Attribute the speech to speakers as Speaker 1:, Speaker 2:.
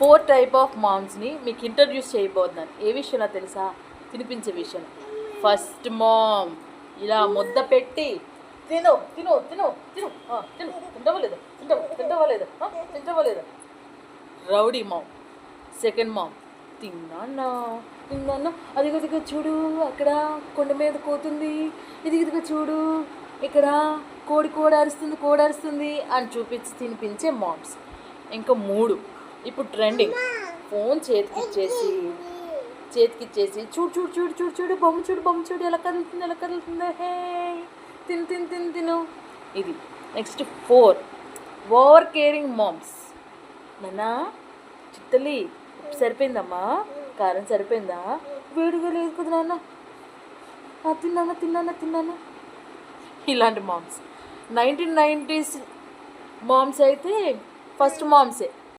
Speaker 1: 4 type of మామ్స్ని మీకు introduce చేయబోతున్నాను. ఏ విషయంలో తెలుసా? తినిపించే విషయం. ఫస్ట్ మామ్ ఇలా ముద్ద పెట్టి తిను తిను తిను తిను తిను తింటవలేదు తింటవలేదు తింటవలేదు. రౌడీ మామ్. సెకండ్ మామ్ తిన్నానా తిన్నానా, అదిగదిగో చూడు అక్కడ కొండ మీద కోతుంది, ఇదిగదిగో చూడు ఇక్కడ కోడి అరుస్తుంది అని చూపించి తినిపించే మామ్స్. ఇంకా 3 ఇప్పుడు ట్రెండింగ్. ఫోన్ చేతికిచ్చేసి చూడు చూడు చూడు చూడు చూడు బొమ్మ చూడు ఎలా కదులుతుందో హే తిను. ఇది నెక్స్ట్ 4 ఓవర్ కేరింగ్ మామ్స్. నాన్నా చిత్తలి సరిపోయిందమ్మా, కారం సరిపోయిందా, వేడిగా లేదు కదా నాన్న, తిన్నానా. ఇలాంటి మామ్స్. 1990s మామ్స్ అయితే ఫస్ట్ మామ్సే.